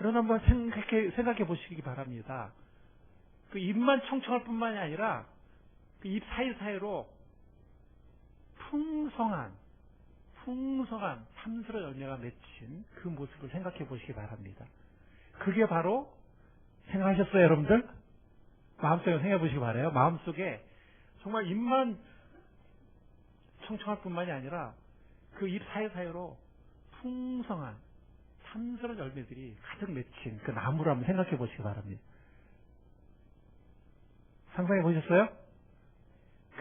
여러분 한번 생각해 보시기 바랍니다. 그 입만 청청할 뿐만이 아니라 그 입 사이사이로 풍성한 탐스러운 열매가 맺힌 그 모습을 생각해 보시기 바랍니다. 그게 바로 생각하셨어요, 여러분들? 마음속에 생각해 보시기 바라요. 마음속에 정말 입만 청청할 뿐만이 아니라 그 입 사이사이로 풍성한 탐스러운 열매들이 가득 맺힌 그 나무를 한번 생각해 보시기 바랍니다. 상상해 보셨어요?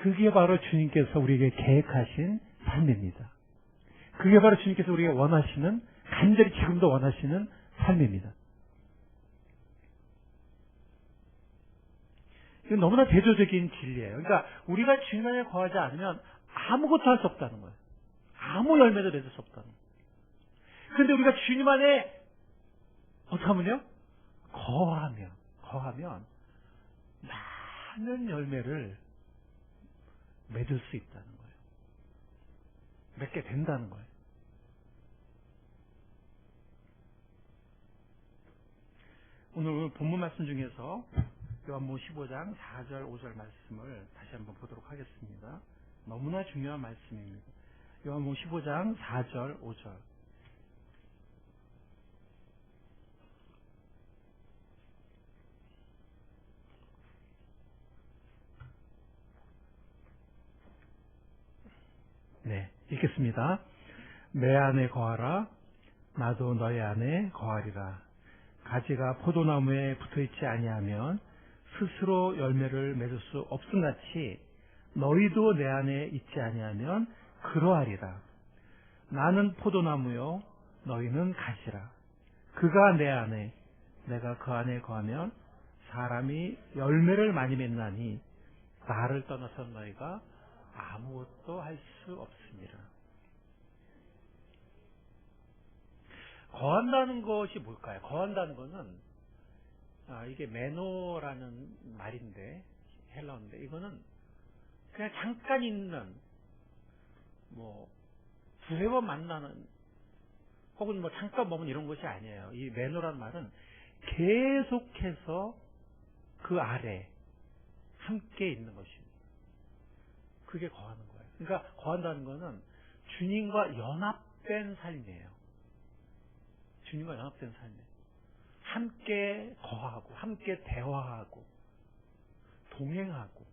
그게 바로 주님께서 우리에게 계획하신 삶입니다. 그게 바로 주님께서 우리에게 원하시는, 간절히 지금도 원하시는 삶입니다. 이건 너무나 대조적인 진리예요. 그러니까 우리가 주님 안에 거하지 않으면 아무것도 할 수 없다는 거예요. 아무 열매도 맺을 수 없다는 거예요. 그런데 우리가 주님 안에 어떻게 하면요? 거하면 많은 열매를 맺을 수 있다는 거예요. 맺게 된다는 거예요. 오늘 본문 말씀 중에서 요한복음 15장 4절 5절 말씀을 다시 한번 보도록 하겠습니다. 너무나 중요한 말씀입니다. 요한복음 15장 4절 5절. 네, 읽겠습니다. 내 안에 거하라, 나도 너희 안에 거하리라. 가지가 포도나무에 붙어있지 아니하면 스스로 열매를 맺을 수 없음같이 너희도 내 안에 있지 아니하면 그러하리라. 나는 포도나무요, 너희는 가지라. 그가 내 안에, 내가 그 안에 거하면 사람이 열매를 많이 맺나니 나를 떠나서 너희가 아무것도 할 수 없습니다. 거한다는 것이 뭘까요? 거한다는 것은 이게 메노라는 말인데, 헬라어인데, 이거는 그냥 잠깐 있는, 두세 번 만나는, 혹은 잠깐 머문 이런 것이 아니에요. 이 메노라는 말은 계속해서 그 아래 함께 있는 것입니다. 그게 거하는 거예요. 그러니까 거한다는 것은 주님과 연합된 삶이에요. 주님과 연합된 삶이에요. 함께 거하고, 함께 대화하고, 동행하고,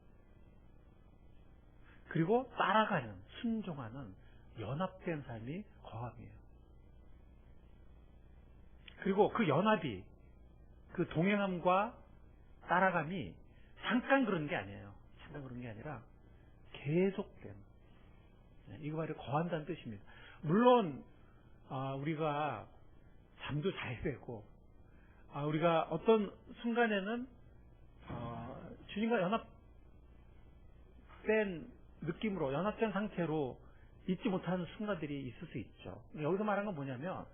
그리고 따라가는, 순종하는 연합된 삶이 거함이에요. 그리고 그 연합이, 그 동행함과 따라감이 잠깐 그런 게 아니에요. 잠깐 그런 게 아니라 계속된, 이거 바로 거한다는 뜻입니다. 물론 우리가 잠도 자야 되고, 우리가 어떤 순간에는 주님과 연합된 느낌으로, 연합된 상태로 있지 못하는 순간들이 있을 수 있죠. 여기서 말하는 건 뭐냐면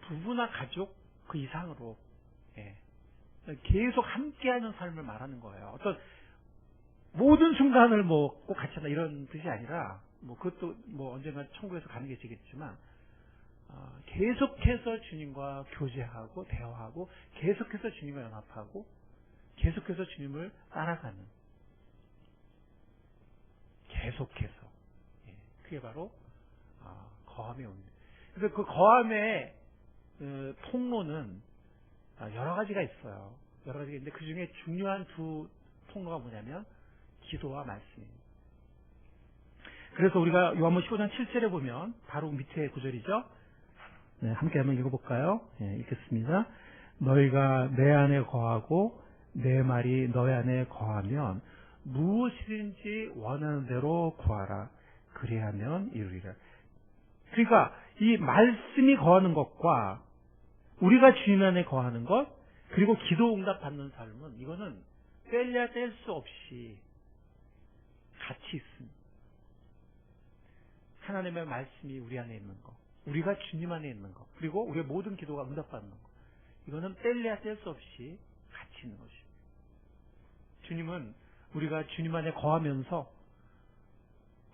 부부나 가족 그 이상으로 계속 함께하는 삶을 말하는 거예요. 어떤 모든 순간을 꼭 같이 한다 이런 뜻이 아니라, 그것도 언젠가 천국에서 가는 게 되겠지만, 계속해서 주님과 교제하고 대화하고, 계속해서 주님과 연합하고, 계속해서 주님을 따라가는, 계속해서, 그게 바로 거함의 의미입니다. 그래서 그 거함의 통로는 여러 가지가 있어요. 여러 가지가 있는데 그 중에 중요한 두 통로가 뭐냐면 기도와 말씀입니다. 그래서 우리가 요한복음 15장 7절에 보면 바로 밑에 구절이죠. 네, 함께 한번 읽어볼까요? 읽겠습니다. 너희가 내 안에 거하고 내 말이 너희 안에 거하면 무엇이든지 원하는 대로 구하라. 그리하면 이루리라. 그러니까 이 말씀이 거하는 것과 우리가 주님 안에 거하는 것, 그리고 기도 응답 받는 삶은, 이거는 뗄래야 뗄 수 없이 같이 있습니다. 하나님의 말씀이 우리 안에 있는 것, 우리가 주님 안에 있는 것, 그리고 우리의 모든 기도가 응답받는 것, 이거는 뗄래야 뗄 수 없이 같이 있는 것입니다. 주님은 우리가 주님 안에 거하면서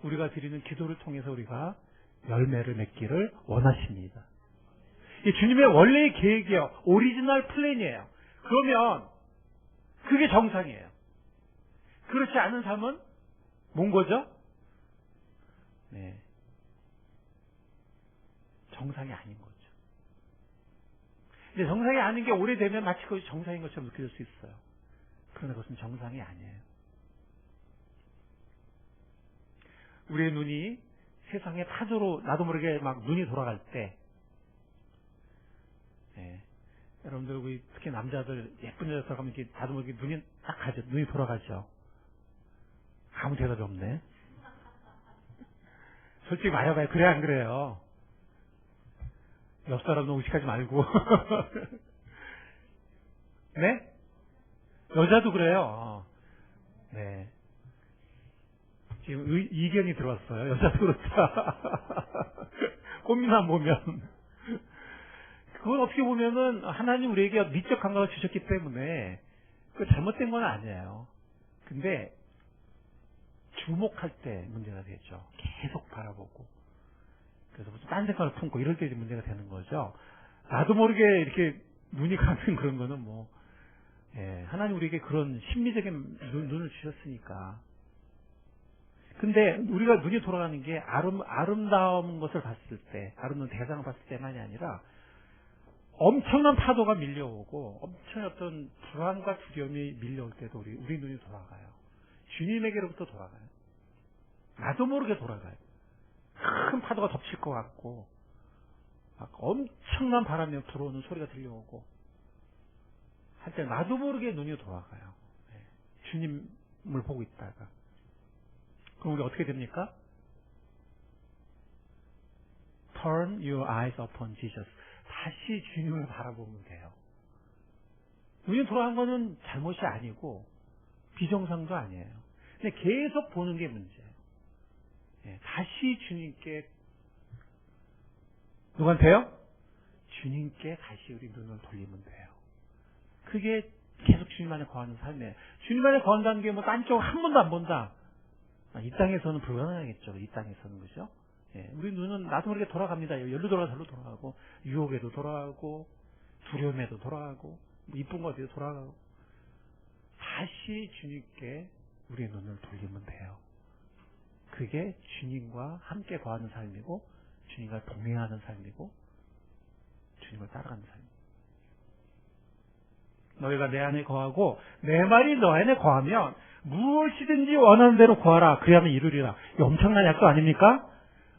우리가 드리는 기도를 통해서 우리가 열매를 맺기를 원하십니다. 이 주님의 원래의 계획이에요. 오리지널 플랜이에요. 그러면 그게 정상이에요. 그렇지 않은 삶은 뭔 거죠? 네. 정상이 아닌 거죠. 근데 정상이 아닌 게 오래되면 마치 그것이 정상인 것처럼 느껴질 수 있어요. 그러나 그것은 정상이 아니에요. 우리의 눈이 세상의 파도로 나도 모르게 막 눈이 돌아갈 때, 네. 여러분들 특히 남자들 예쁜 여자 들어가면 이렇게 나도 모르게 눈이 딱 가죠. 눈이 돌아가죠. 아무 대답이 없네. 솔직히 말해봐요. 그래 안 그래요? 옆 사람 너무 의식하지 말고. 네? 여자도 그래요. 네. 지금 이견이 들어왔어요. 여자도 그렇다. 꽃미남 보면. 그건 어떻게 보면은 하나님 우리에게 미적 감각을 주셨기 때문에 그 잘못된 건 아니에요. 근데 주목할 때 문제가 되죠. 계속 바라보고. 그래서 무슨 딴 생각을 품고 이럴 때 문제가 되는 거죠. 나도 모르게 이렇게 눈이 가는 그런 거는 뭐, 예, 하나님 우리에게 그런 심리적인 눈을 주셨으니까. 근데 우리가 눈이 돌아가는 게 아름다운 것을 봤을 때, 아름다운 대상을 봤을 때만이 아니라 엄청난 파도가 밀려오고 엄청난 어떤 불안과 두려움이 밀려올 때도 우리 눈이 돌아가요. 주님에게로부터 돌아가요. 나도 모르게 돌아가요. 큰 파도가 덮칠 것 같고 막 엄청난 바람이 불어오는 소리가 들려오고 할 때 나도 모르게 눈이 돌아가요. 네. 주님을 보고 있다가. 그럼 우리 어떻게 됩니까? Turn your eyes upon Jesus. 다시 주님을 바라보면 돼요. 눈이 돌아간 거는 잘못이 아니고 비정상도 아니에요. 근데 계속 보는 게 문제예요. 네, 다시 주님께 누구한테요? 주님께 다시 우리 눈을 돌리면 돼요. 그게 계속 주님 안에 거하는 삶이에요. 주님 안에 거한다는 게 뭐 딴 쪽 한 번도 안 본다. 이 땅에서는 불가능하겠죠. 이 땅에서는 그죠? 예, 우리 눈은 나도 모르게 돌아갑니다. 열로 돌아가 절로 돌아가고 유혹에도 돌아가고 두려움에도 돌아가고 뭐 이쁜 것에도 돌아가고 다시 주님께 우리의 눈을 돌리면 돼요. 그게 주님과 함께 거하는 삶이고 주님과 동행하는 삶이고 주님을 따라가는 삶입니다. 너희가 내 안에 거하고 내 말이 너 안에 거하면 무엇이든지 원하는 대로 구하라. 그리하면 이루리라. 엄청난 약속 아닙니까?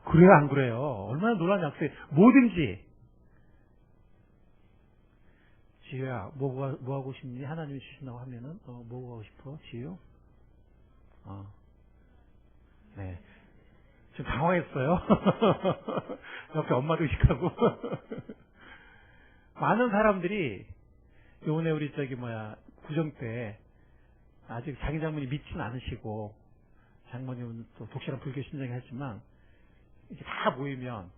그래요 안 그래요? 얼마나 놀라운 약속이에요. 뭐든지. 지효야 뭐 하고 싶니? 하나님이 주신다고 하면은 뭐 하고 싶어? 지효? 네. 지금 당황했어요. 옆에 엄마도 의식하고. 많은 사람들이 요번에 우리 구정 때 아직 자기 장모님 믿지는 않으시고 장모님은 또 독실한 불교 신앙을 했지만 이제 다 모이면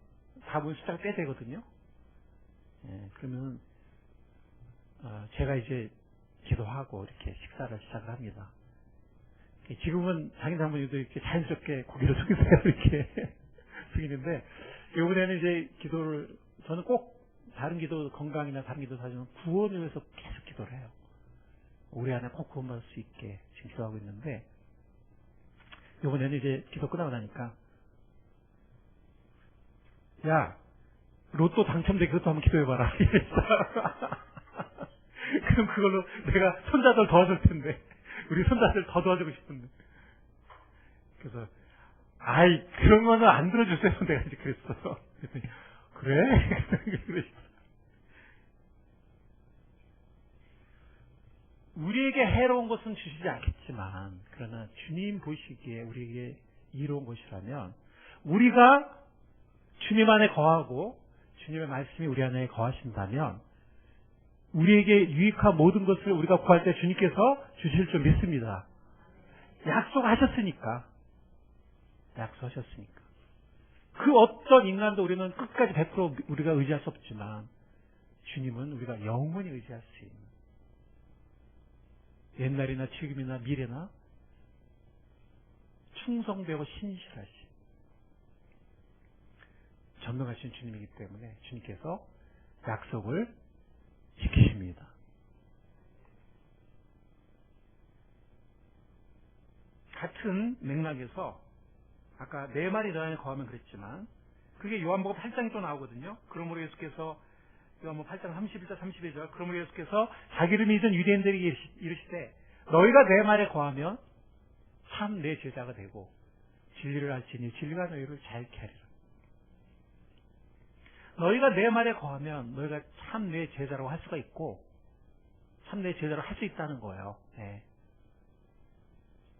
숫자가 꽤 되거든요. 예, 그러면 제가 이제 기도하고 이렇게 식사를 시작을 합니다. 지금은 자기 장모님도 이렇게 자연스럽게 고개를 숙이세요. 이렇게 숙이는데 이번에는 이제 기도를 저는 꼭 다른 기도 건강이나 다른 기도 사주면 구원을 위해서 계속 기도를 해요. 우리 안에 꼭 구원받을 수 있게 지금 기도하고 있는데 이번에는 이제 기도 끝나고 나니까 야 로또 당첨되게 그것도 한번 기도해봐라. 그럼 그걸로 내가 손자들 도와줄 텐데 우리 손자들 더 도와주고 싶은데 그래서 아이 그런 거는 안 들어주세요. 내가 이제 그랬어. 그랬더니 그래? 우리에게 해로운 것은 주시지 않겠지만 그러나 주님 보시기에 우리에게 이로운 것이라면 우리가 주님 안에 거하고 주님의 말씀이 우리 안에 거하신다면 우리에게 유익한 모든 것을 우리가 구할 때 주님께서 주실 줄 믿습니다. 약속하셨으니까. 그 어떤 인간도 우리는 끝까지 100% 우리가 의지할 수 없지만 주님은 우리가 영원히 의지할 수 있는 옛날이나 지금이나 미래나 충성되고 신실하신 전능하신 주님이기 때문에 주님께서 약속을 지키십니다. 같은 맥락에서 아까 내 말이 너 안에 거하면 그랬지만 그게 요한복음 8장에 또 나오거든요. 그러므로 예수께서 요한복음 8장 31절 32절 그러므로 예수께서 자기를 믿은 유대인들에게 이르시되 너희가 내 말에 거하면 참 내 제자가 되고 진리를 알지니 진리가 너희를 자유케 하리라. 너희가 내 말에 거하면 너희가 참 내 제자라고 할 수가 있고 참 내 제자로 할 수 있다는 거예요. 네.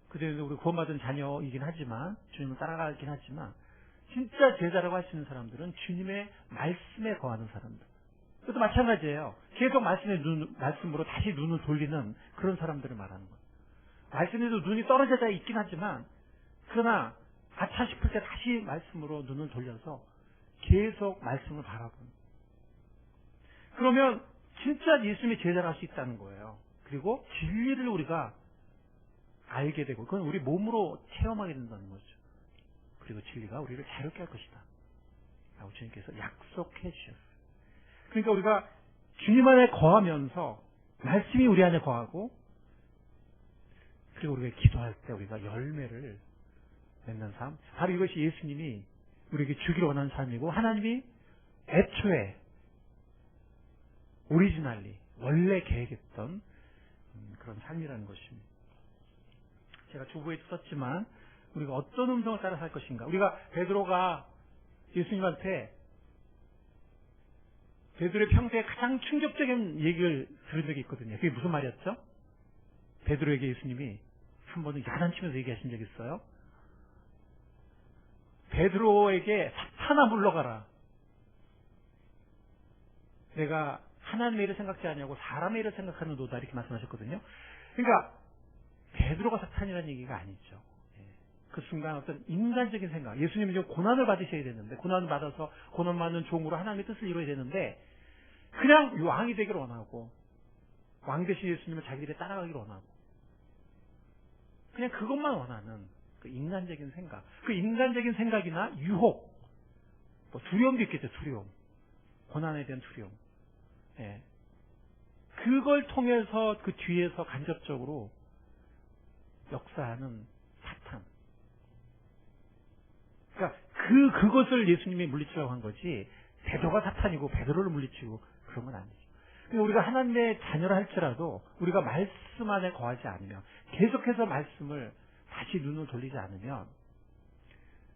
그대로 우리 구원받은 자녀이긴 하지만 주님을 따라가긴 하지만 진짜 제자라고 할 수 있는 사람들은 주님의 말씀에 거하는 사람들. 그것도 마찬가지예요. 계속 말씀으로 다시 눈을 돌리는 그런 사람들을 말하는 거예요. 말씀에도 눈이 떨어져 있긴 하지만 그러나 아차 싶을 때 다시 말씀으로 눈을 돌려서 계속 말씀을 바라보는. 그러면 진짜 예수님의 제자를 할 수 있다는 거예요. 그리고 진리를 우리가 알게 되고 그건 우리 몸으로 체험하게 된다는 거죠. 그리고 진리가 우리를 자유롭게 할 것이다 라고 주님께서 약속해 주셨어요. 그러니까 우리가 주님 안에 거하면서 말씀이 우리 안에 거하고 그리고 우리가 기도할 때 우리가 열매를 맺는 삶, 바로 이것이 예수님이 우리에게 주기를 원하는 삶이고 하나님이 애초에 오리지널리 원래 계획했던 그런 삶이라는 것입니다. 제가 주보에도 썼지만 우리가 어떤 음성을 따라 살 것인가. 우리가 베드로가 예수님한테 베드로의 평소에 가장 충격적인 얘기를 들은 적이 있거든요. 그게 무슨 말이었죠? 베드로에게 예수님이 한 번은 야단치면서 얘기하신 적이 있어요. 베드로에게 사탄아 물러가라. 내가 하나님의 일을 생각지 아니하고 사람의 일을 생각하는 노다 이렇게 말씀하셨거든요. 그러니까 베드로가 사탄이라는 얘기가 아니죠. 그 순간 어떤 인간적인 생각, 예수님이 좀 고난을 받으셔야 되는데 고난을 받아서 고난 받는 종으로 하나님의 뜻을 이루어야 되는데 그냥 왕이 되기를 원하고 왕 대신 예수님을 자기 일에 따라가기를 원하고 그냥 그것만 원하는 그 인간적인 생각, 그 인간적인 생각이나 유혹, 뭐 두려움도 있겠죠. 두려움, 고난에 대한 두려움. 예. 그걸 통해서 그 뒤에서 간접적으로 역사하는 사탄. 그러니까 그것을 예수님이 물리치라고 한 거지 베드로가 사탄이고 베드로를 물리치고 그런 건 아니죠. 그러니까 우리가 하나님의 자녀라 할지라도 우리가 말씀 안에 거하지 않으면 계속해서 말씀을 다시 눈을 돌리지 않으면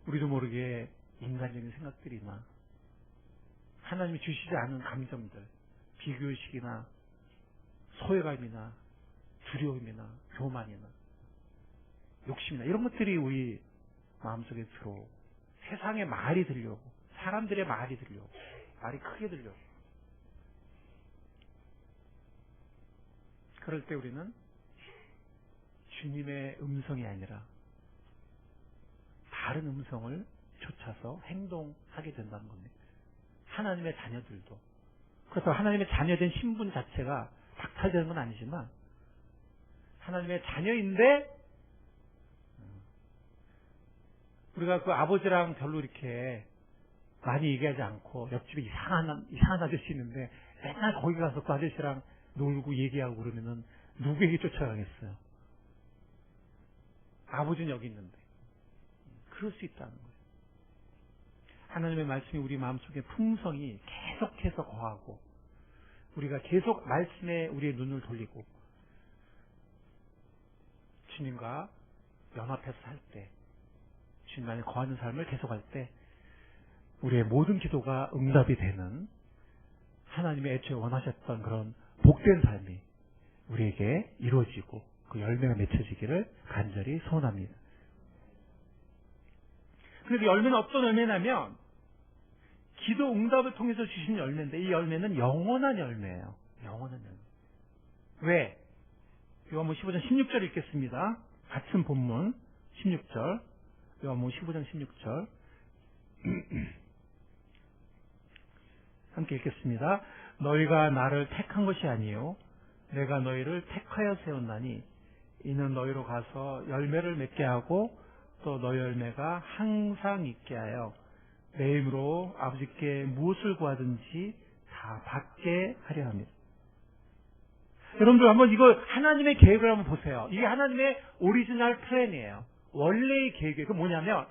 우리도 모르게 인간적인 생각들이나 하나님이 주시지 않은 감정들, 비교의식이나 소외감이나 두려움이나 교만이나 욕심이나 이런 것들이 우리 마음속에 들어오고 세상의 말이 들려오고 사람들의 말이 들려오고 말이 크게 들려오고 그럴 때 우리는 주님의 음성이 아니라 다른 음성을 쫓아서 행동하게 된다는 겁니다. 하나님의 자녀들도 그래서 하나님의 자녀된 신분 자체가 박탈되는 건 아니지만 하나님의 자녀인데 우리가 그 아버지랑 별로 이렇게 많이 얘기하지 않고 옆집에 이상한 아저씨 있는데 맨날 거기 가서 그 아저씨랑 놀고 얘기하고 그러면은 누구에게 쫓아가겠어요? 아버지는 여기 있는데. 그럴 수 있다는 거예요. 하나님의 말씀이 우리 마음속에 풍성히 계속해서 거하고 우리가 계속 말씀에 우리의 눈을 돌리고 주님과 연합해서 살 때 주님 안에 거하는 삶을 계속할 때 우리의 모든 기도가 응답이 되는 하나님의 애초에 원하셨던 그런 복된 삶이 우리에게 이루어지고 그 열매가 맺혀지기를 간절히 소원합니다. 그래서 열매는 어떤 열매냐면 기도 응답을 통해서 주신 열매인데 이 열매는 영원한 열매예요. 영원한 열매. 왜? 요한복음 15장 16절 읽겠습니다. 같은 본문 16절 요한복음 15장 16절 함께 읽겠습니다. 너희가 나를 택한 것이 아니요 내가 너희를 택하여 세웠나니 이는 너희로 가서 열매를 맺게 하고 또 너희 열매가 항상 있게 하여 내 이름으로 아버지께 무엇을 구하든지 다 받게 하려 합니다. 여러분들 한번 이거 하나님의 계획을 한번 보세요. 이게 하나님의 오리지널 플랜이에요. 원래의 계획이 그 뭐냐면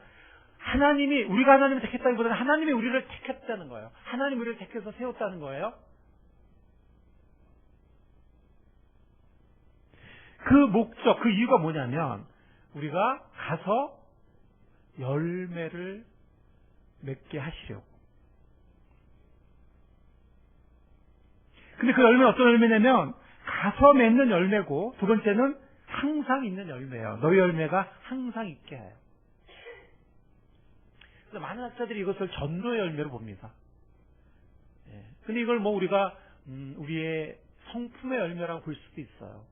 하나님이 우리가 하나님을 택했다기보다는 하나님이 우리를 택했다는 거예요. 하나님이 우리를 택해서 세웠다는 거예요. 그 목적, 그 이유가 뭐냐면 우리가 가서 열매를 맺게 하시려고. 근데 그 열매는 어떤 열매냐면 가서 맺는 열매고, 두 번째는 항상 있는 열매예요. 너희 열매가 항상 있게 해요. 그래서 많은 학자들이 이것을 전도의 열매로 봅니다. 근데 이걸 뭐 우리가 우리의 성품의 열매라고 볼 수도 있어요.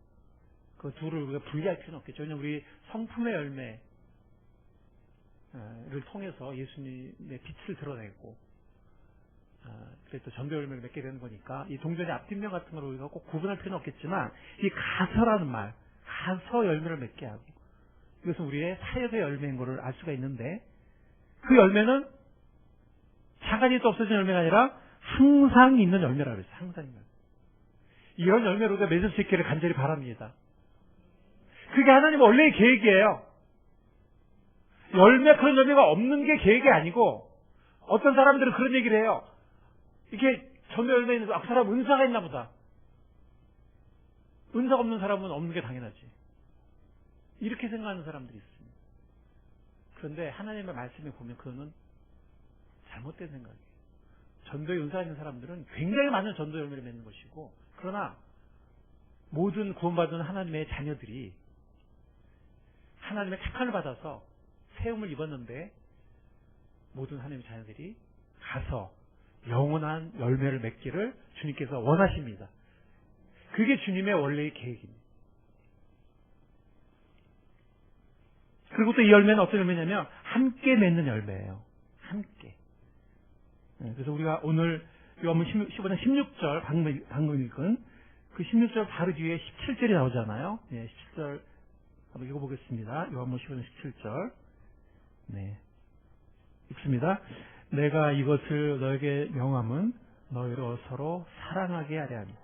그 둘을 우리가 분리할 필요는 없겠죠. 왜냐하면 우리 성품의 열매를 통해서 예수님의 빛을 드러내고, 그래서 또 전도 열매를 맺게 되는 거니까 이 동전의 앞뒷면 같은 걸 우리가 꼭 구분할 필요는 없겠지만 이 가서라는 말, 가서 열매를 맺게 하고, 이것은 우리의 사역의 열매인 것을 알 수가 있는데, 그 열매는 잠깐이 또 없어진 열매가 아니라 항상 있는 열매라고 그랬어요. 항상 있는. 이런 열매로 우리가 맺을 수 있기를 간절히 바랍니다. 그게 하나님의 원래의 계획이에요. 그런 열매가 없는 게 계획이 아니고, 어떤 사람들은 그런 얘기를 해요. 이게 전도 열매 있는 그 사람 은사가 있나 보다. 은사가 없는 사람은 없는 게 당연하지. 이렇게 생각하는 사람들이 있습니다. 그런데 하나님의 말씀에 보면 그거는 잘못된 생각이에요. 전도에 은사가 있는 사람들은 굉장히 많은 전도 열매를 맺는 것이고, 그러나 모든 구원받은 하나님의 자녀들이 하나님의 택함을 받아서 세움을 입었는데, 모든 하나님의 자녀들이 가서 영원한 열매를 맺기를 주님께서 원하십니다. 그게 주님의 원래의 계획입니다. 그리고 또 이 열매는 어떤 열매냐면 함께 맺는 열매예요. 함께. 그래서 우리가 오늘 요한복음 15장 16절 방금 읽은 그 16절 바로 뒤에 17절이 나오잖아요. 17절 한번 읽어보겠습니다. 요한복음 15장 17절. 네. 읽습니다. 내가 이것을 너에게 명함은 너희로 서로 사랑하게 하려 합니다.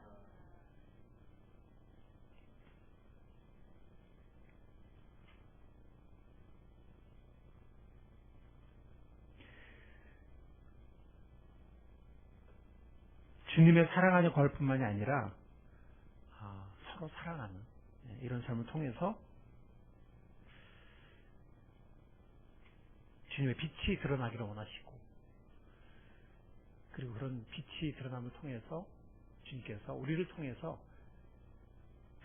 주님의 사랑하는 것뿐만이 아니라 서로 사랑하는 이런 삶을 통해서 주님의 빛이 드러나기를 원하시고, 그리고 그런 빛이 드러남을 통해서 주님께서 우리를 통해서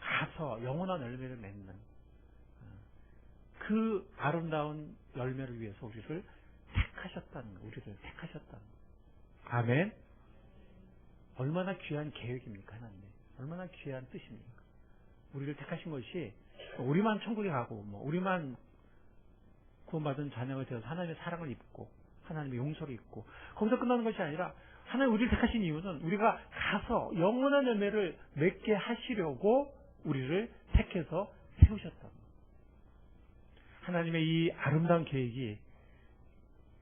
가서 영원한 열매를 맺는 그 아름다운 열매를 위해서 우리를 택하셨다는 거, 우리를 택하셨다는 거. 아멘. 얼마나 귀한 계획입니까, 하나님? 얼마나 귀한 뜻입니까? 우리를 택하신 것이 우리만 천국에 가고, 우리만 구원받은 자녀가 되어서 하나님의 사랑을 입고 하나님의 용서를 입고 거기서 끝나는 것이 아니라, 하나님 우리를 택하신 이유는 우리가 가서 영원한 열매를 맺게 하시려고 우리를 택해서 세우셨다는 거예요. 하나님의 이 아름다운 계획이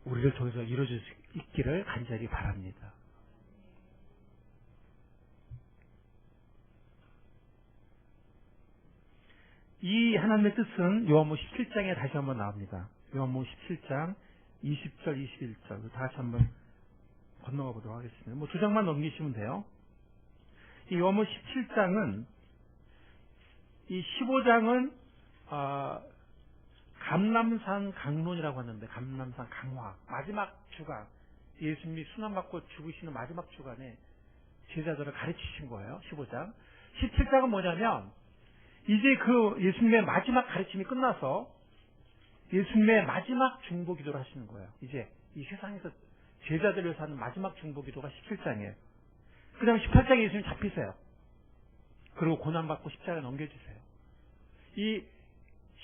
우리를 통해서 이루어질 수 있기를 간절히 바랍니다. 이 하나님의 뜻은 요한복음 17장에 다시 한번 나옵니다. 요한복음 17장 20절, 21절 다 같이 한번 건너가 보도록 하겠습니다. 두 장만 넘기시면 돼요. 이 요한복음 17장은, 이 15장은 감람산 강론이라고 하는데, 감람산 강화, 마지막 주간, 예수님이 순환받고 죽으시는 마지막 주간에 제자들을 가르치신 거예요. 15장. 17장은 뭐냐면 이제 그 예수님의 마지막 가르침이 끝나서 예수님의 마지막 중보기도를 하시는 거예요. 이제 이 세상에서 제자들을 위해서 하는 마지막 중보기도가 17장이에요. 그 다음에 18장에 예수님 잡히세요. 그리고 고난받고 십자가에 넘겨주세요. 이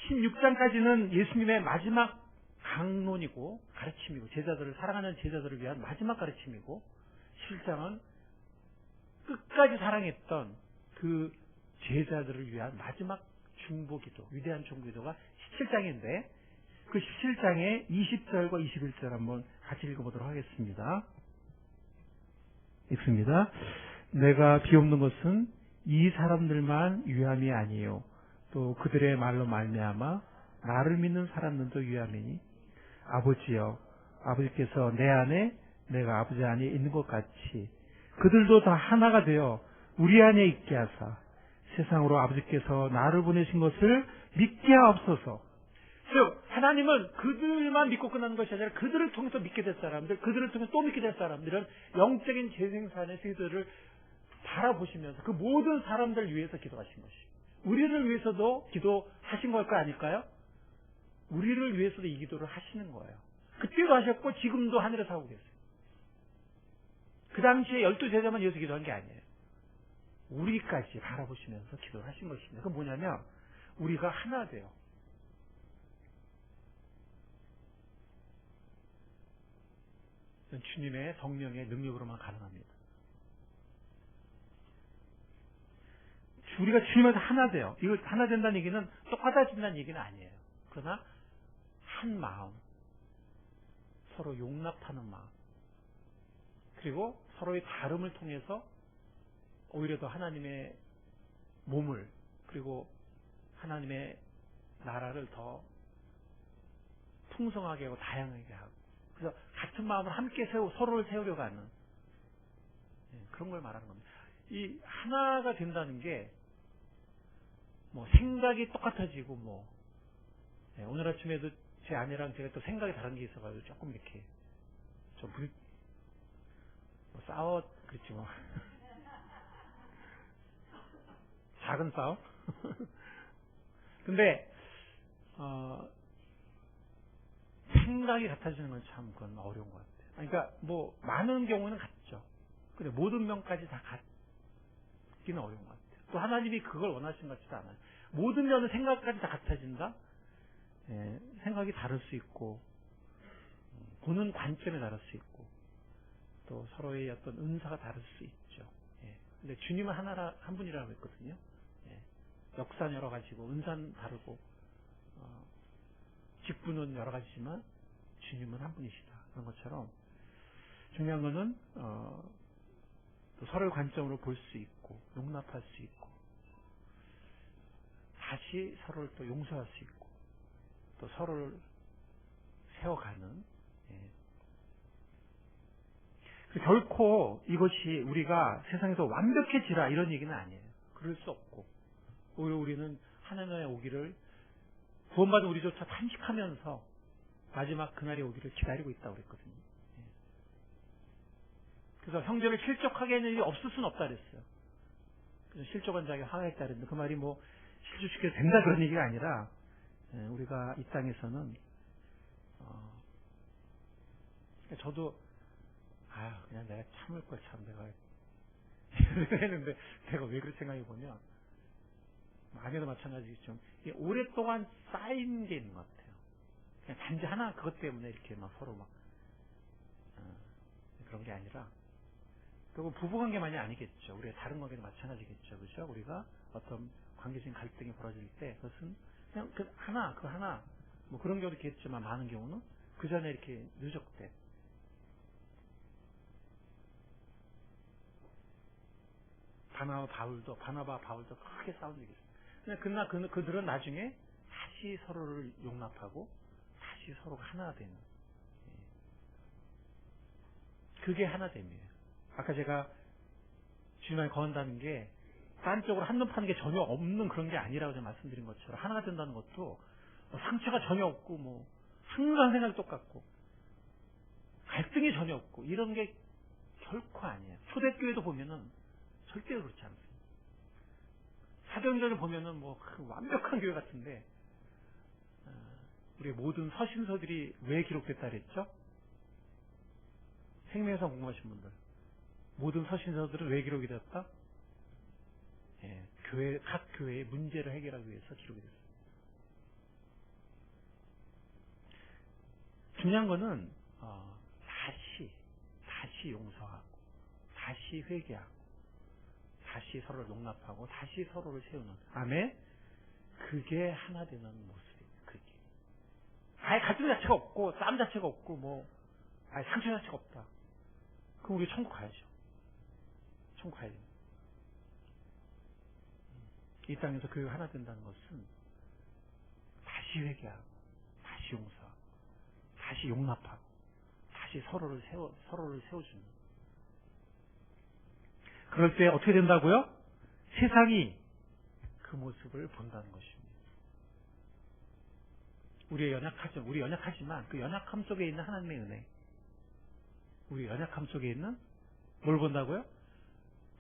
16장까지는 예수님의 마지막 강론이고 가르침이고, 제자들을 사랑하는 제자들을 위한 마지막 가르침이고, 17장은 끝까지 사랑했던 그 제자들을 위한 마지막 중보기도, 위대한 중보기도가 17장인데, 그 17장의 20절과 21절 한번 같이 읽어보도록 하겠습니다. 읽습니다. 내가 비옵는 것은 이 사람들만 위함이 아니요 또 그들의 말로 말미암아 나를 믿는 사람들도 위함이니 아버지여 아버지께서 내 안에 내가 아버지 안에 있는 것 같이 그들도 다 하나가 되어 우리 안에 있게 하사 세상으로 아버지께서 나를 보내신 것을 믿게 하옵소서. 즉 하나님은 그들만 믿고 끝나는 것이 아니라 그들을 통해서 믿게 될 사람들, 그들을 통해서 또 믿게 될 사람들은 영적인 재생산의 세대를 바라보시면서 그 모든 사람들을 위해서 기도하신 것이죠. 우리를 위해서도 기도하신 걸 거 아닐까요? 우리를 위해서도 이 기도를 하시는 거예요. 그때도 하셨고 지금도 하늘에서 하고 계세요. 그 당시에 12제자만 위해서 기도한 게 아니에요. 우리까지 바라보시면서 기도를 하신 것입니다. 그건 뭐냐면 우리가 하나 돼요. 주님의 성령의 능력으로만 가능합니다. 우리가 주님에서 하나 돼요. 이거 하나 된다는 얘기는 똑같아진다는 얘기는 아니에요. 그러나 한 마음, 서로 용납하는 마음, 그리고 서로의 다름을 통해서 오히려 더 하나님의 몸을 그리고 하나님의 나라를 더 풍성하게 하고 다양하게 하고 그래서 같은 마음을 함께 서로를 세우려고 하는 그런 걸 말하는 겁니다. 이 하나가 된다는 게 뭐 생각이 똑같아지고 뭐 오늘 아침에도 제 아내랑 제가 또 생각이 다른 게 있어가지고 조금 이렇게 좀 싸워 그랬지 뭐 작은 싸움. 근데 생각이 같아지는 건 참 그건 어려운 것 같아요. 그러니까 뭐 많은 경우는 같죠. 근데 모든 면까지 다 같기는 어려운 것 같아요. 또 하나님이 그걸 원하시는 것 같지도 않아요. 모든 면의 생각까지 다 같아진다? 생각이 다를 수 있고 보는 관점이 다를 수 있고 또 서로의 어떤 은사가 다를 수 있죠. 근데 주님은 한 분이라고 했거든요. 역사는 여러 가지고 은사는 다르고 직분은 여러 가지지만 주님은 한 분이시다. 그런 것처럼 중요한 거는 또 서로의 관점으로 볼 수 있고 용납할 수 있고 다시 서로를 또 용서할 수 있고 또 서로를 세워가는 결코 이것이 우리가 세상에서 완벽해지라 이런 얘기는 아니에요. 그럴 수 없고 오히려 우리는 하나님의 오기를 구원받은 우리조차 탄식하면서 마지막 그날이 오기를 기다리고 있다고 그랬거든요. 그래서 형제를 실족하게 하는 일이 없을 수는 없다 그랬어요. 실족한 자에게 화가 있다 그랬는데 그 말이 뭐 실족시켜도 된다 그런 얘기가 아니라 우리가 이 땅에서는 저도 그냥 내가 참을 걸 참 내가 했는데 내가 왜 그렇게 생각해보면 아내도 마찬가지겠지만 오랫동안 쌓인 게 있는 것 같아요. 그냥 단지 하나 그것 때문에 이렇게 막 서로 막 그런 게 아니라 그리고 부부관계만이 아니겠죠. 우리가 다른 관계도 마찬가지겠죠. 그렇죠? 우리가 어떤 관계적인 갈등이 벌어질 때 그것은 그냥 그 하나 뭐 그런 경우도 있겠지만 많은 경우는 그 전에 이렇게 누적돼. 바나바와 바울도 크게 싸운 적이 있어요. 그러나 그들은 나중에 다시 서로를 용납하고 다시 서로가 하나 되는 그게 하나됨이에요. 아까 제가 주님 안에 거한다는 게 딴 쪽으로 한눈 파는 게 전혀 없는 그런 게 아니라고 제가 말씀드린 것처럼 하나가 된다는 것도 상처가 전혀 없고 뭐 항상 생각이 똑같고 갈등이 전혀 없고 이런 게 결코 아니에요. 초대교회도 보면은 절대 그렇지 않습니다. 사도행전을 보면은 뭐 완벽한 교회 같은데 우리 모든 서신서들이 왜 기록됐다 그랬죠? 생명에서 공부하신 분들 모든 서신서들은 왜 기록이 됐다? 각 교회의 문제를 해결하기 위해서 기록이 됐어요. 중요한 거는 다시 용서하고 다시 회개하고 다시 서로를 용납하고 다시 서로를 세우는 아멘. 그게 하나 되는 모습이에요. 그게 아예 갈등 자체가 없고 싸움 자체가 없고 뭐 상처 자체가 없다. 그럼 우리 천국 가야죠. 천국 가야 됩니다. 이 땅에서 교회가 하나 된다는 것은 다시 회개하고, 다시 용서하고, 다시 용납하고, 다시 서로를 세워주는. 그럴 때 어떻게 된다고요? 세상이 그 모습을 본다는 것입니다. 우리 연약하지만 그 연약함 속에 있는 하나님의 은혜, 우리 연약함 속에 있는 뭘 본다고요?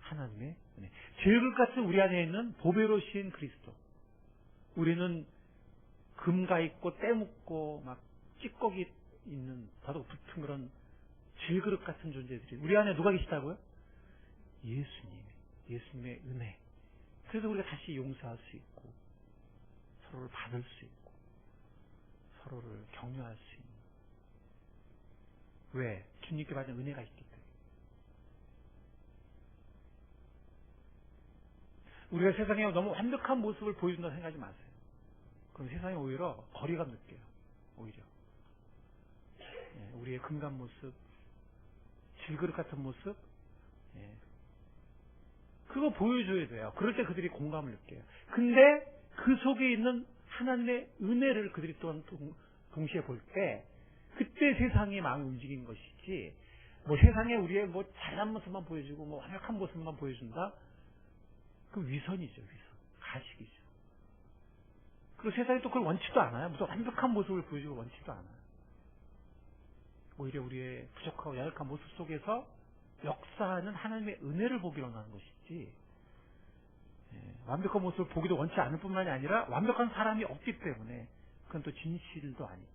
하나님의 은혜. 죄악같은 우리 안에 있는 보배로우신 그리스도. 우리는 금가 있고 때 묻고 막 찌꺼기 있는 더더욱 붙은 그런 질그릇 같은 존재들이 우리 안에 누가 계시다고요? 예수님의 은혜. 그래서 우리가 다시 용서할 수 있고, 서로를 받을 수 있고, 서로를 격려할 수 있는. 왜? 주님께 받은 은혜가 있기 때문에. 우리가 세상에 너무 완벽한 모습을 보여준다고 생각하지 마세요. 그럼 세상이 오히려 거리감 느껴요. 오히려. 우리의 금간 모습, 질그릇 같은 모습, 그거 보여줘야 돼요. 그럴 때 그들이 공감을 느껴요. 근데 그 속에 있는 하나님의 은혜를 그들이 또한 동시에 볼 때, 그때 세상이 마음이 움직인 것이지, 세상에 우리의 잘난 모습만 보여주고, 완벽한 모습만 보여준다? 그 위선이죠, 위선. 가식이죠. 그리고 세상이 또 그걸 원치도 않아요. 무슨 완벽한 모습을 보여주고 원치도 않아요. 오히려 우리의 부족하고 연약한 모습 속에서 역사하는 하나님의 은혜를 보기로 원하는 것이지, 완벽한 모습을 보기도 원치 않을 뿐만이 아니라 완벽한 사람이 없기 때문에 그건 또 진실도 아니고.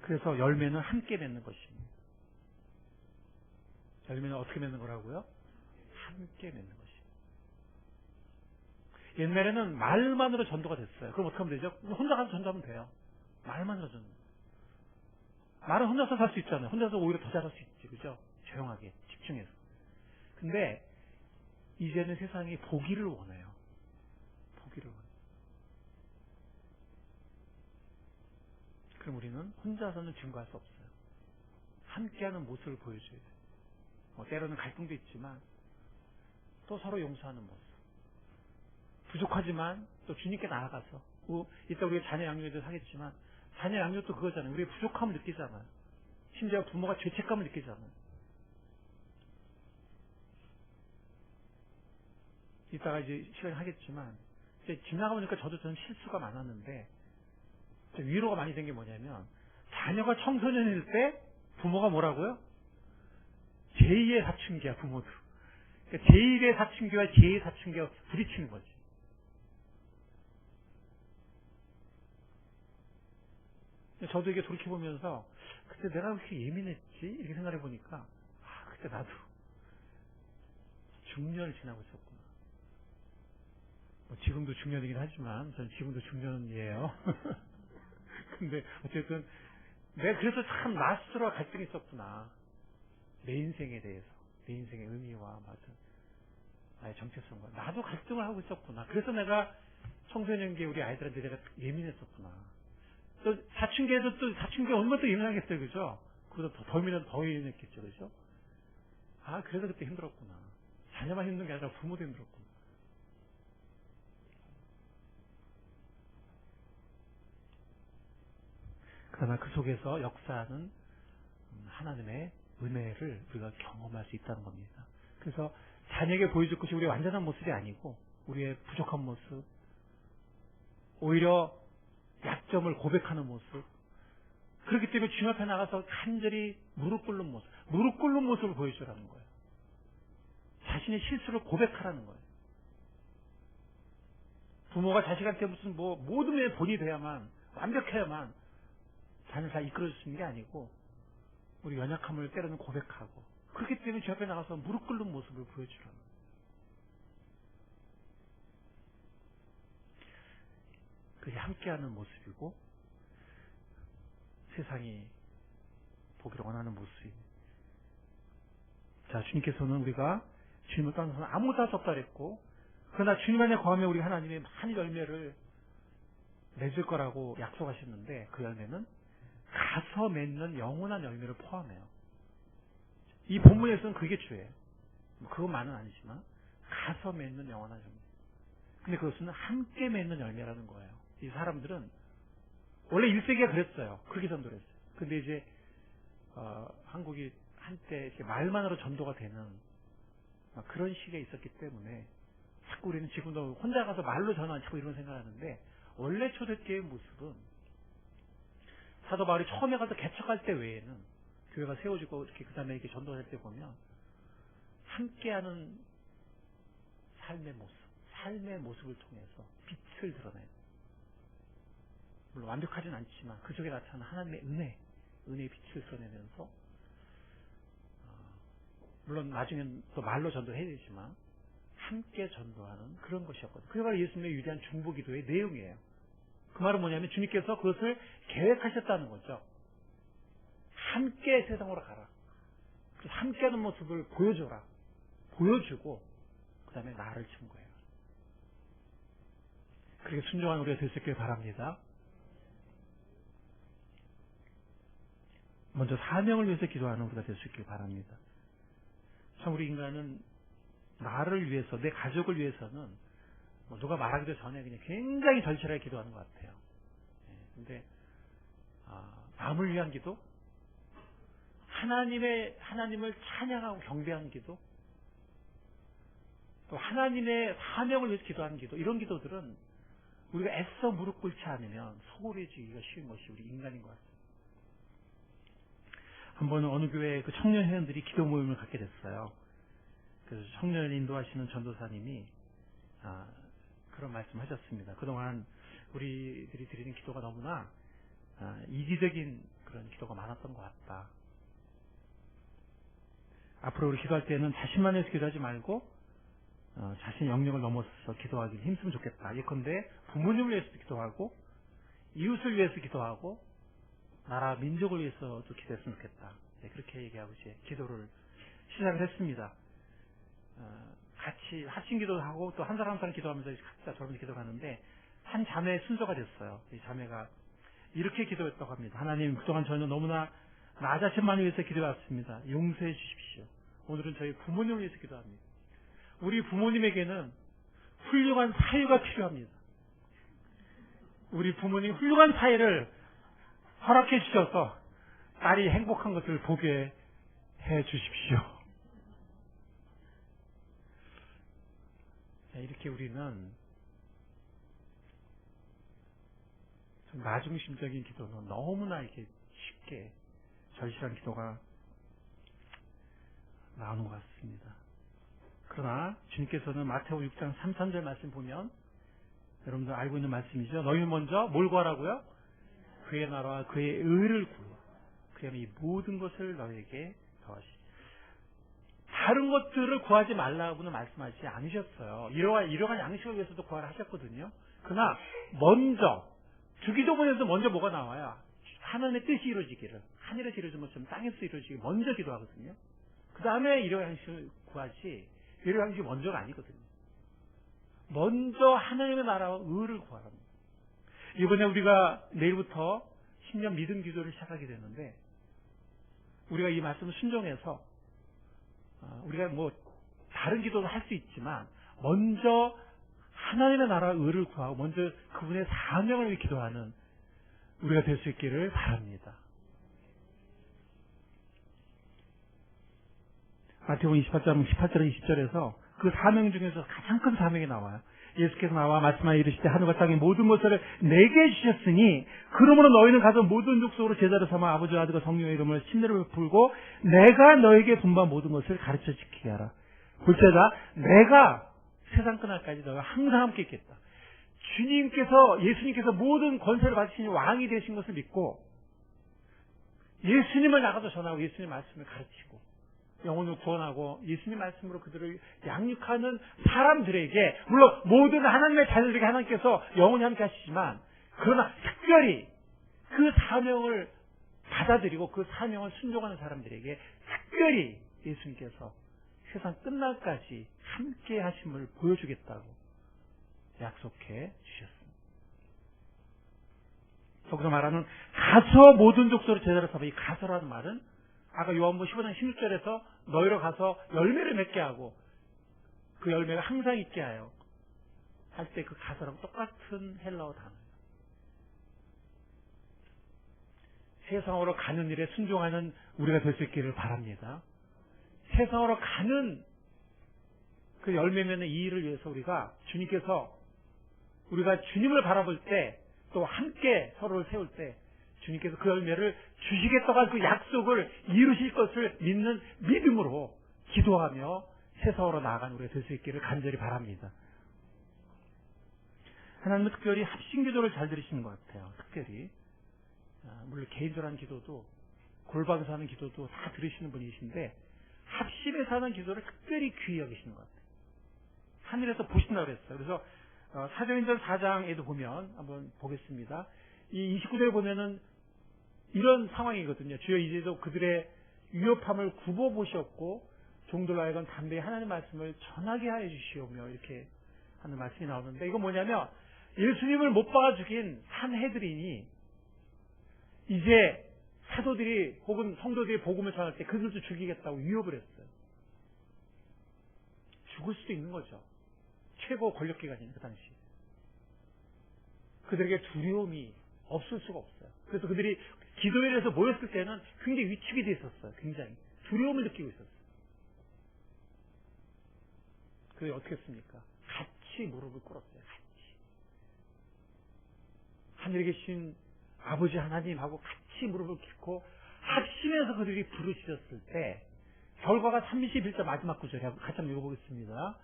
그래서 열매는 함께 맺는 것입니다. 열매는 어떻게 맺는 거라고요? 함께 맺는 것입니다. 옛날에는 말만으로 전도가 됐어요. 그럼 어떻게 하면 되죠? 혼자 가서 전도하면 돼요. 말만으로 전도. 말은 혼자서 살 수 있잖아요. 혼자서 오히려 더 잘할 수 있지. 그죠? 조용하게, 집중해서. 근데 이제는 세상이 보기를 원해요. 보기를 원해요. 그럼 우리는 혼자서는 증거할 수 없어요. 함께하는 모습을 보여줘야 돼요. 때로는 갈등도 있지만 또 서로 용서하는 모습. 부족하지만 또 주님께 나아가서, 이따 우리가 자녀 양육에도 하겠지만 자녀 양육도 그거잖아요. 우리의 부족함을 느끼잖아요. 심지어 부모가 죄책감을 느끼잖아요. 이따가 이제 시간이 하겠지만, 이제 지나가 보니까 저는 실수가 많았는데, 위로가 많이 된 게 뭐냐면, 자녀가 청소년일 때 부모가 뭐라고요? 제2의 사춘기야, 부모도. 그러니까 제1의 사춘기와 제2의 사춘기가 부딪히는 거지. 저도 이게 돌이켜보면서, 그때 내가 왜 이렇게 예민했지? 이렇게 생각해 보니까, 그때 나도 중년을 지나고 있었구나. 지금도 중년이긴 하지만, 저는 지금도 중년이에요. 근데, 어쨌든, 내가 그래서 참 나 스스로와 갈등이 있었구나. 내 인생에 대해서, 내 인생의 의미와 맞은 나의 정체성과. 나도 갈등을 하고 있었구나. 그래서 내가 청소년기에 우리 아이들한테 내가 예민했었구나. 또 사춘기에도 또 사춘기 얼마나 또 예민하겠어요, 그죠? 그보다 더 예민했겠죠, 그죠? 그래서 그때 힘들었구나. 자녀만 힘든 게 아니라 부모도 힘들었구나. 그러나 그 속에서 역사하는 하나님의 은혜를 우리가 경험할 수 있다는 겁니다. 그래서 자녀에게 보여줄 것이 우리의 완전한 모습이 아니고 우리의 부족한 모습, 오히려 약점을 고백하는 모습. 그렇기 때문에 주님 앞에 나가서 간절히 무릎 꿇는 모습을 보여주라는 거예요. 자신의 실수를 고백하라는 거예요. 부모가 자식한테 무슨 모든 게 본이 돼야만, 완벽해야만 자녀를 다 이끌어줄 수 있는 게 아니고, 우리 연약함을 때로는 고백하고, 그렇기 때문에 주 앞에 나가서 무릎 꿇는 모습을 보여주라는 거예요. 그게 함께하는 모습이고, 세상이 보기를 원하는 모습입니다. 자, 주님께서는 우리가 주님을 떠나서는 아무것도 할 수 없다 그랬고, 그러나 주님 안에 거하면 우리 하나님의 많은 열매를 맺을 거라고 약속하셨는데 그 열매는 가서 맺는 영원한 열매를 포함해요. 이 본문에서는 그게 주예요. 그것만은 아니지만 가서 맺는 영원한 열매. 근데 그것은 함께 맺는 열매라는 거예요. 이 사람들은 원래 1세기가 그랬어요. 그렇게 전도를 했어요. 근데 이제 한국이 한때 이렇게 말만으로 전도가 되는 그런 시기에 있었기 때문에 자꾸 우리는 지금도 혼자 가서 말로 전하는 자꾸 이런 생각을 하는데, 원래 초대교회의 모습은 사도 바울이 처음에 가서 개척할 때 외에는 교회가 세워지고 이렇게 그 다음에 이렇게 전도할 때 보면 함께하는 삶의 모습을 통해서 빛을 드러내요. 물론 완벽하진 않지만 그 속에 나타나는 하나님의 은혜의 빛을 드러내면서 물론 나중엔 또 말로 전도해야 되지만 함께 전도하는 그런 것이었거든요. 그게 바로 예수님의 위대한 중보기도의 내용이에요. 그 말은 뭐냐면 주님께서 그것을 계획하셨다는 거죠. 함께 세상으로 가라. 그래서 함께하는 모습을 보여줘라. 보여주고 그 다음에 나를 증거해라. 그렇게 순종한 우리가 될 수 있길 바랍니다. 먼저 사명을 위해서 기도하는 우리가 될 수 있길 바랍니다. 참 우리 인간은 나를 위해서, 내 가족을 위해서는 누가 말하기도 전에 그냥 굉장히 절실하게 기도하는 것 같아요. 근데 남을 위한 기도, 하나님을 찬양하고 경배하는 기도, 또 하나님의 사명을 위해서 기도하는 기도, 이런 기도들은 우리가 애써 무릎 꿇지 않으면 소홀해지기가 쉬운 것이 우리 인간인 것 같습니다. 한번 어느 교회에 그 청년 회원들이 기도 모임을 갖게 됐어요. 그래서 청년을 인도하시는 전도사님이 그런 말씀을 하셨습니다. 그동안 우리들이 드리는 기도가 너무나 이기적인 그런 기도가 많았던 것 같다. 앞으로 우리 기도할 때는 자신만 위해서 기도하지 말고 자신의 영역을 넘어서서 기도하기를 힘쓰면 좋겠다. 예컨대 부모님을 위해서도 기도하고 이웃을 위해서 기도하고 나라 민족을 위해서도 기도했으면 좋겠다. 그렇게 얘기하고 이제 기도를 시작을 했습니다. 같이 합심 기도도 하고 또 한 사람 기도하면서 각자 저러면서 기도를 하는데 한 자매의 순서가 됐어요. 이 자매가 이렇게 기도했다고 합니다. 하나님, 그동안 저는 너무나 나 자신만 위해서 기도해왔습니다. 용서해 주십시오. 오늘은 저희 부모님을 위해서 기도합니다. 우리 부모님에게는 훌륭한 사유가 필요합니다. 우리 부모님 훌륭한 사유를 허락해 주셔서 딸이 행복한 것을 보게 해 주십시오. 이렇게 우리는 좀 나중심적인 기도는 너무나 이렇게 쉽게 절실한 기도가 나오는 것 같습니다. 그러나 주님께서는 마태오 6장 3, 4절 말씀 보면 여러분들 알고 있는 말씀이죠. 너희는 먼저 뭘 구하라고요? 그의 나라와 그의 의를 구하라. 그러면 이 모든 것을 너희에게 더하시리라. 다른 것들을 구하지 말라고는 말씀하지 않으셨어요. 이러한 양식을 위해서도 구하라 하셨거든요. 그러나 먼저 주기도문에서 먼저 뭐가 나와요? 하나님의 뜻이 이루어지기를, 하늘에서 이루어진 것처럼 땅에서 이루어지기 먼저 기도하거든요. 그 다음에 이러한 양식을 구하지, 이러한 양식이 먼저가 아니거든요. 먼저 하나님의 나라와 의를 구하랍니다. 이번에 우리가 내일부터 10년 믿음 기도를 시작하게 되는데, 우리가 이 말씀을 순종해서 우리가 뭐 다른 기도도 할 수 있지만 먼저 하나님의 나라와 의를 구하고 먼저 그분의 사명을 위해 기도하는 우리가 될 수 있기를 바랍니다. 마태복음 28장 18절 20절에서 그 사명 중에서 가장 큰 사명이 나와요. 예수께서 나와 말씀하여 이르시되 하늘과 땅의 모든 것을 내게 주셨으니 그러므로 너희는 가서 모든 족속으로 제자를 삼아 아버지와 아들과 성령의 이름을 침례를 베풀고 내가 너에게 분부한 모든 것을 가르쳐 지키게 하라. 볼지어다 내가 세상 끝날까지 너희와 항상 함께 있겠다. 예수님께서 모든 권세를 받으신 왕이 되신 것을 믿고 예수님을 나가서 전하고 예수님의 말씀을 가르치고 영혼을 구원하고 예수님 말씀으로 그들을 양육하는 사람들에게, 물론 모든 하나님의 자녀들에게 하나님께서 영원히 함께 하시지만, 그러나 특별히 그 사명을 받아들이고 그 사명을 순종하는 사람들에게 특별히 예수님께서 세상 끝날까지 함께 하심을 보여주겠다고 약속해 주셨습니다. 거기서 말하는 가서 모든 족속으로 제자로 삼아. 이 가서라는 말은 아까 요한복음 15장 16절에서 너희로 가서 열매를 맺게 하고 그 열매가 항상 있게 하여 할 때 그 가서랑 똑같은 헬라어 단어예요. 세상으로 가는 일에 순종하는 우리가 될 수 있기를 바랍니다. 세상으로 가는 그 열매 맺는 이 일을 위해서 주님께서 우리가 주님을 바라볼 때 또 함께 서로를 세울 때 주님께서 그 열매를 주시겠다고 할 그 약속을 이루실 것을 믿는 믿음으로 기도하며 세상으로 나아간 우리가 될 수 있기를 간절히 바랍니다. 하나님은 특별히 합심기도를 잘 들으시는 것 같아요. 특별히 물론 개인적으로 하는 기도도 골방에서 하는 기도도 다 들으시는 분이신데 합심해서 하는 기도를 특별히 귀히 여기시는 것 같아요. 하늘에서 보신다고 그랬어요. 그래서 사도행전 4장에도 보면 한번 보겠습니다. 이 29절에 보면은 이런 상황이거든요. 주여 이제도 그들의 위협함을 굽어보셨고 종들로 하여금 담대히 하나님의 말씀을 전하게 하여 주시오며 이렇게 하는 말씀이 나오는데 이건 뭐냐면 예수님을 못 박아 죽인 산헤드린이 이제 사도들이 혹은 성도들이 복음을 전할 때 그들도 죽이겠다고 위협을 했어요. 죽을 수도 있는 거죠. 최고 권력기관이에요. 그 당시. 그들에게 두려움이 없을 수가 없어요. 그래서 그들이 기도회에서 모였을 때는 굉장히 위축이 돼 있었어요. 굉장히. 두려움을 느끼고 있었어요. 그게 어떻게 했습니까? 같이 무릎을 꿇었어요. 같이. 하늘에 계신 아버지 하나님하고 같이 무릎을 꿇고 합심해서 그들이 부르짖었을 때 결과가 31절 마지막 구절에 같이 한번 읽어보겠습니다.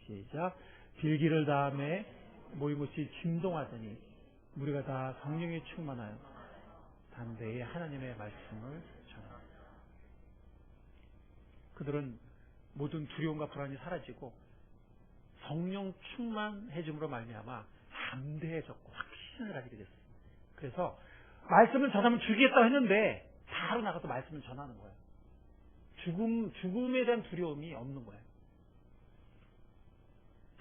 시작. 빌기를 다음에 모인 곳이 진동하더니 우리가 다 성령에 충만하여 담대히 하나님의 말씀을 전합니다. 그들은 모든 두려움과 불안이 사라지고 성령 충만해짐으로 말미암아 담대해졌고 확신을 가지게 됐습니다. 그래서 말씀을 전하면 죽이겠다고 했는데 바로 나가서 말씀을 전하는 거예요. 죽음에 대한 두려움이 없는 거예요.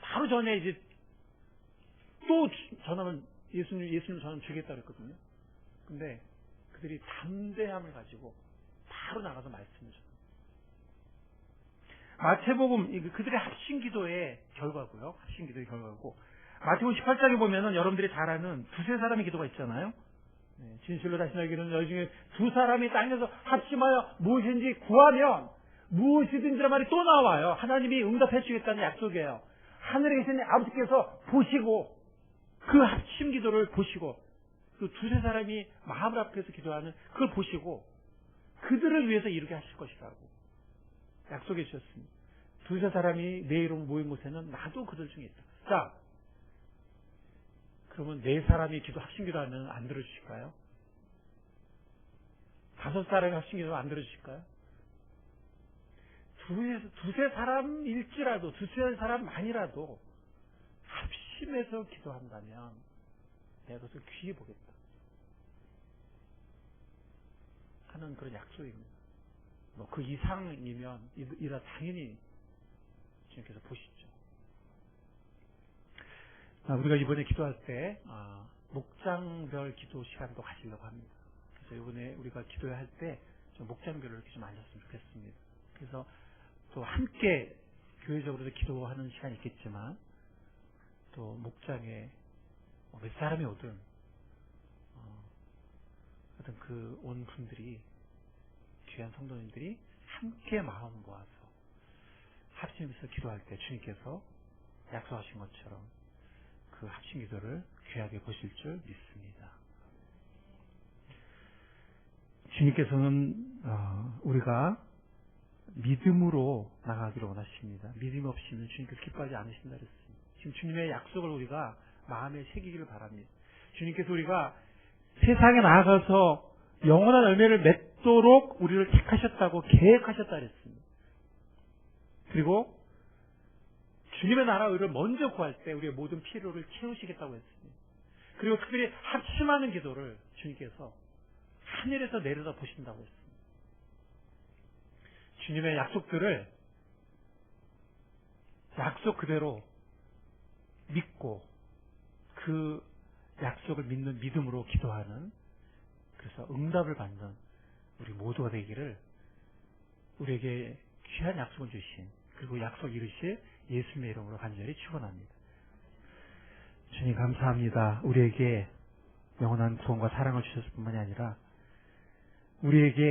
바로 전에 이제 또 전하면 예수님 전하면 죽이겠다고 했거든요. 근데 그들이 담대함을 가지고 바로 나가서 말씀을 전합니다. 마태복음 그들의 합심기도의 결과고요. 합심기도의 결과고 마태복음 18장에 보면은 여러분들이 잘 아는 두세 사람의 기도가 있잖아요. 네, 진실로 다시 너희에게는 너희 중에 두 사람이 땅에서 합심하여 무엇인지 구하면 무엇이든지란 말이 또 나와요. 하나님이 응답해 주겠다는 약속이에요. 하늘에 계신 아버지께서 보시고 그 합심 기도를 보시고 그 두세 사람이 마음을 합해서 기도하는 그걸 보시고 그들을 위해서 이루게 하실 것이라고 약속해 주셨습니다. 두세 사람이 내 이름 모인 곳에는 나도 그들 중에 있다. 자, 그러면 네 사람이 합심 기도하면 안 들어주실까요? 다섯 사람이 합심 기도하면 안 들어주실까요? 두세 사람일지라도 두세 사람만이라도 합심해서 기도한다면 내가 그것을 귀히 보겠다 하는 그런 약속입니다. 뭐 그 이상이면 이라 당연히 주님께서 보시죠. 우리가 이번에 기도할 때 목장별 기도 시간도 가지려고 합니다. 그래서 이번에 우리가 기도할 때 목장별로 이렇게 좀 앉았으면 좋겠습니다. 그래서 또 함께 교회적으로도 기도하는 시간이 있겠지만 또 목장에 몇 사람이 오든 어떤 그 온 분들이 귀한 성도님들이 함께 마음 모아서 합심해서 기도할 때 주님께서 약속하신 것처럼 그 합심 기도를 귀하게 보실 줄 믿습니다. 주님께서는 우리가 믿음으로 나가기를 원하십니다. 믿음 없이는 주님께서 기뻐하지 않으신다 그랬습니다. 지금 주님의 약속을 우리가 마음에 새기기를 바랍니다. 주님께서 우리가 세상에 나아가서 영원한 열매를 맺도록 우리를 택하셨다고 계획하셨다 그랬습니다. 그리고 주님의 나라 의를 먼저 구할 때 우리의 모든 필요를 채우시겠다고 했습니다. 그리고 특별히 합심하는 기도를 주님께서 하늘에서 내려다 보신다고 했습니다. 주님의 약속들을 약속 그대로 믿고 그 약속을 믿는 믿음으로 기도하는, 그래서 응답을 받는 우리 모두가 되기를, 우리에게 귀한 약속을 주신, 그리고 약속 이루실 예수님의 이름으로 간절히 축원합니다. 주님 감사합니다. 우리에게 영원한 구원과 사랑을 주셨을 뿐만이 아니라 우리에게